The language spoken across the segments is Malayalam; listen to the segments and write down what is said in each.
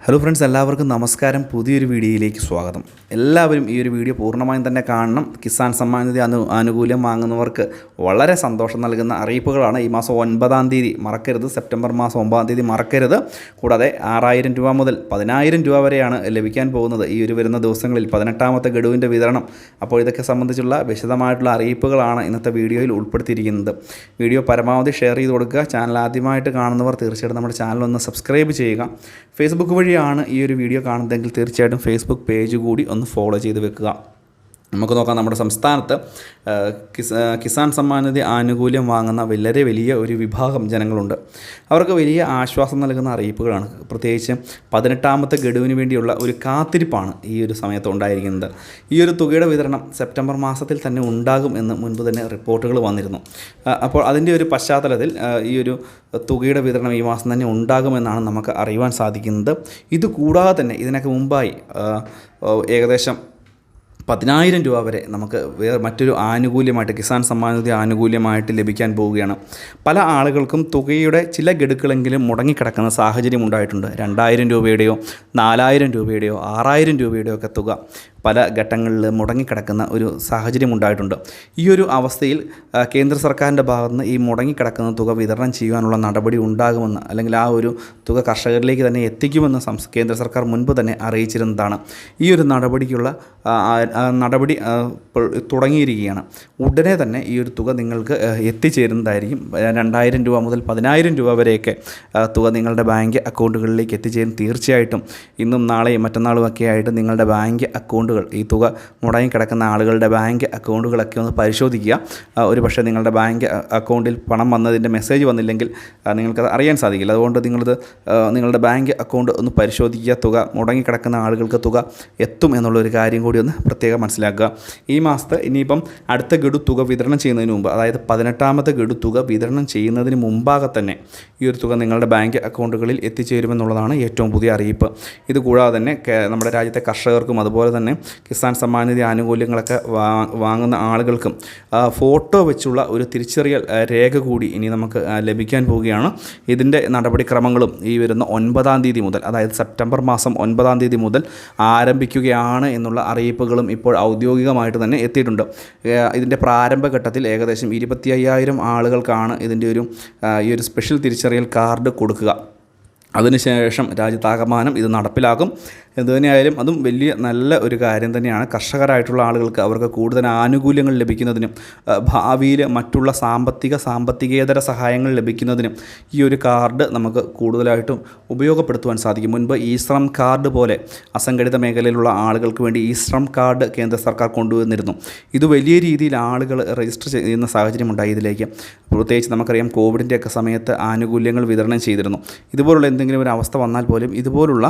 ഹലോ ഫ്രണ്ട്സ്, എല്ലാവർക്കും നമസ്കാരം. പുതിയൊരു വീഡിയോയിലേക്ക് സ്വാഗതം. എല്ലാവരും ഈ ഒരു വീഡിയോ പൂർണ്ണമായും തന്നെ കാണണം. കിസാൻ സമ്മാൻ നിധി ആനുകൂല്യം വാങ്ങുന്നവർക്ക് വളരെ സന്തോഷം നൽകുന്ന അറിയിപ്പുകളാണ്. ഈ മാസം 9-ാം തീയതി മറക്കരുത്. സെപ്റ്റംബർ മാസം 9-ാം തീയതി മറക്കരുത്. കൂടാതെ 6,000 രൂപ മുതൽ 10,000 രൂപ വരെയാണ് ലഭിക്കാൻ പോകുന്നത് ഈ ഒരു വരുന്ന ദിവസങ്ങളിൽ 18ാമത്തെ ഗഡുവിൻ്റെ വിതരണം. അപ്പോൾ ഇതൊക്കെ സംബന്ധിച്ചുള്ള വിശദമായിട്ടുള്ള അറിയിപ്പുകളാണ് ഇന്നത്തെ വീഡിയോയിൽ ഉൾപ്പെടുത്തിയിരിക്കുന്നത്. വീഡിയോ പരമാവധി ഷെയർ ചെയ്ത് കൊടുക്കുക. ചാനൽ ആദ്യമായിട്ട് കാണുന്നവർ തീർച്ചയായിട്ടും നമ്മുടെ ചാനൽ ഒന്ന് സബ്സ്ക്രൈബ് ചെയ്യുക. ഫേസ്ബുക്ക് വഴിയാണ് ഈ ഒരു വീഡിയോ കാണുന്നതെങ്കിൽ തീർച്ചയായിട്ടും ഫേസ്ബുക്ക് പേജ് കൂടി ഒന്ന് ഫോളോ ചെയ്ത് വെക്കുക. നമുക്ക് നോക്കാം, നമ്മുടെ സംസ്ഥാനത്ത് കിസാൻ സമ്മാൻ നിധി ആനുകൂല്യം വാങ്ങുന്ന വളരെ വലിയ ഒരു വിഭാഗം ജനങ്ങളുണ്ട്. അവർക്ക് വലിയ ആശ്വാസം നൽകുന്ന അറിയിപ്പുകളാണ്. പ്രത്യേകിച്ച് 18ാമത്തെ ഗഡുവിന് വേണ്ടിയുള്ള ഒരു കാത്തിരിപ്പാണ് ഈ ഒരു സമയത്ത് ഉണ്ടായിരിക്കുന്നത്. ഈ ഒരു തുകയുടെ വിതരണം സെപ്റ്റംബർ മാസത്തിൽ തന്നെ ഉണ്ടാകും എന്ന് മുൻപ് തന്നെ റിപ്പോർട്ടുകൾ വന്നിരുന്നു. അപ്പോൾ അതിൻ്റെ ഒരു പശ്ചാത്തലത്തിൽ ഈ ഒരു തുകയുടെ വിതരണം ഈ മാസം തന്നെ ഉണ്ടാകുമെന്നാണ് നമുക്ക് അറിയുവാൻ സാധിക്കുന്നത്. ഇതുകൂടാതെ തന്നെ ഇതിനൊക്കെ മുമ്പായി ഏകദേശം 10,000 രൂപ വരെ നമുക്ക് മറ്റൊരു ആനുകൂല്യമായിട്ട് കിസാൻ സമ്മാൻ നിധി ആനുകൂല്യമായിട്ട് ലഭിക്കാൻ പോവുകയാണ്. പല ആളുകൾക്കും തുകയുടെ ചില ഗഡുക്കളെങ്കിലും മുടങ്ങിക്കിടക്കുന്ന സാഹചര്യം ഉണ്ടായിട്ടുണ്ട്. 2,000 രൂപയുടെയോ 4,000 രൂപയുടെയോ 6,000 രൂപയുടെയോ ഒക്കെ തുക പല ഘട്ടങ്ങളിൽ മുടങ്ങിക്കിടക്കുന്ന ഒരു സാഹചര്യം ഉണ്ടായിട്ടുണ്ട്. ഈ ഒരു അവസ്ഥയിൽ കേന്ദ്ര സർക്കാരിൻ്റെ ഭാഗത്തുനിന്ന് ഈ മുടങ്ങിക്കിടക്കുന്ന തുക വിതരണം ചെയ്യുവാനുള്ള നടപടി ഉണ്ടാകുമെന്ന്, അല്ലെങ്കിൽ ആ ഒരു തുക കർഷകരിലേക്ക് തന്നെ എത്തിക്കുമെന്ന് കേന്ദ്ര സർക്കാർ മുൻപ് തന്നെ അറിയിച്ചിരുന്നതാണ്. ഈ ഒരു നടപടിക്കുള്ള നടപടി തുടങ്ങിയിരിക്കുകയാണ്. ഉടനെ തന്നെ ഈ ഒരു തുക നിങ്ങൾക്ക് എത്തിച്ചേരുന്നതായിരിക്കും. 2,000 രൂപ മുതൽ 10,000 രൂപ വരെയൊക്കെ തുക നിങ്ങളുടെ ബാങ്ക് അക്കൗണ്ടുകളിലേക്ക് എത്തിച്ചേരും. തീർച്ചയായിട്ടും ഇന്നും നാളെയും മറ്റന്നാളും ഒക്കെ ആയിട്ട് നിങ്ങളുടെ ബാങ്ക് അക്കൗണ്ടുകൾ, ഈ തുക മുടങ്ങിക്കിടക്കുന്ന ആളുകളുടെ ബാങ്ക് അക്കൗണ്ടുകളൊക്കെ ഒന്ന് പരിശോധിക്കുക. ഒരു പക്ഷേ നിങ്ങളുടെ ബാങ്ക് അക്കൗണ്ടിൽ പണം വന്നതിൻ്റെ മെസ്സേജ് വന്നില്ലെങ്കിൽ നിങ്ങൾക്കത് അറിയാൻ സാധിക്കില്ല. അതുകൊണ്ട് നിങ്ങളുടെ ബാങ്ക് അക്കൗണ്ട് ഒന്ന് പരിശോധിക്കുക. തുക മുടങ്ങിക്കിടക്കുന്ന ആളുകൾക്ക് തുക എത്തും എന്നുള്ളൊരു കാര്യം കൂടി ഒന്ന് പ്രത്യേകം മനസ്സിലാക്കുക. ഈ മാസത്തെ ഇനിയിപ്പം അടുത്ത ഗഡു തുക വിതരണം ചെയ്യുന്നതിന് മുമ്പ്, അതായത് 18ാമത്തെ ഗഡു തുക വിതരണം ചെയ്യുന്നതിന് മുമ്പാകെ തന്നെ ഈ ഒരു തുക നിങ്ങളുടെ ബാങ്ക് അക്കൗണ്ടുകളിൽ എത്തിച്ചേരുമെന്നുള്ളതാണ് ഏറ്റവും പുതിയ അറിയിപ്പ്. ഇതുകൂടാതെ തന്നെ നമ്മുടെ രാജ്യത്തെ കർഷകർക്കും അതുപോലെ തന്നെ കിസാൻ സമ്മാൻ നിധി ആനുകൂല്യങ്ങളൊക്കെ വാങ്ങുന്ന ആളുകൾക്കും ഫോട്ടോ വെച്ചുള്ള ഒരു തിരിച്ചറിയൽ രേഖ കൂടി ഇനി നമുക്ക് ലഭിക്കാൻ പോവുകയാണ്. ഇതിൻ്റെ നടപടിക്രമങ്ങളും ഈ വരുന്ന 9-ാം തീയതി മുതൽ, അതായത് സെപ്റ്റംബർ മാസം 9-ാം തീയതി മുതൽ ആരംഭിക്കുകയാണ് എന്നുള്ള അറിയിപ്പുകളും ഇപ്പോൾ ഔദ്യോഗികമായിട്ട് തന്നെ എത്തിയിട്ടുണ്ട്. ഇതിൻ്റെ പ്രാരംഭഘട്ടത്തിൽ ഏകദേശം 25,000 ആളുകൾക്കാണ് ഇതിൻ്റെ ഈ ഒരു സ്പെഷ്യൽ തിരിച്ചറിയൽ കാർഡ് കൊടുക്കുക. അതിനുശേഷം രാജ്യത്താകമാനം ഇത് നടപ്പിലാക്കും. എന്തുതന്നെയായാലും അതും വലിയ നല്ല ഒരു കാര്യം തന്നെയാണ്. കർഷകരായിട്ടുള്ള ആളുകൾക്ക് അവർക്ക് കൂടുതൽ ആനുകൂല്യങ്ങൾ ലഭിക്കുന്നതിനും ഭാവിയിൽ മറ്റുള്ള സാമ്പത്തികേതര സഹായങ്ങൾ ലഭിക്കുന്നതിനും ഈ ഒരു കാർഡ് നമുക്ക് കൂടുതലായിട്ടും ഉപയോഗപ്പെടുത്തുവാൻ സാധിക്കും. മുൻപ് ഇ ശ്രം കാർഡ് പോലെ അസംഘടിത മേഖലയിലുള്ള ആളുകൾക്ക് വേണ്ടി ഇ ശ്രം കാർഡ് കേന്ദ്ര സർക്കാർ കൊണ്ടുവന്നിരുന്നു. ഇത് വലിയ രീതിയിൽ ആളുകൾ രജിസ്റ്റർ ചെയ്യുന്ന സാഹചര്യം ഉണ്ടായി ഇതിലേക്ക്. പ്രത്യേകിച്ച് നമുക്കറിയാം, കോവിഡിൻ്റെയൊക്കെ സമയത്ത് ആനുകൂല്യങ്ങൾ വിതരണം ചെയ്തിരുന്നു. ഇതുപോലുള്ള എന്തെങ്കിലും ഒരു അവസ്ഥ വന്നാൽ പോലും ഇതുപോലുള്ള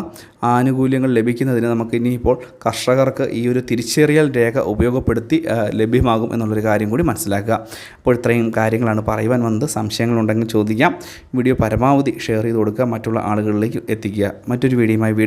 ആനുകൂല്യങ്ങൾ ലഭിക്കുന്നതിന് നമുക്ക് ഇനിയിപ്പോൾ കർഷകർക്ക് ഈ ഒരു തിരിച്ചറിയൽ രേഖ ഉപയോഗപ്പെടുത്തി ലഭ്യമാകും എന്നുള്ളൊരു കാര്യം കൂടി മനസ്സിലാക്കുക. അപ്പോൾ ഇത്രയും കാര്യങ്ങളാണ് പറയുവാൻ വന്നത്. സംശയങ്ങളുണ്ടെങ്കിൽ ചോദിക്കാം. വീഡിയോ പരമാവധി ഷെയർ ചെയ്ത് കൊടുക്കുക, മറ്റുള്ള ആളുകളിലേക്ക് എത്തിക്കുക. മറ്റൊരു വീഡിയോയുമായി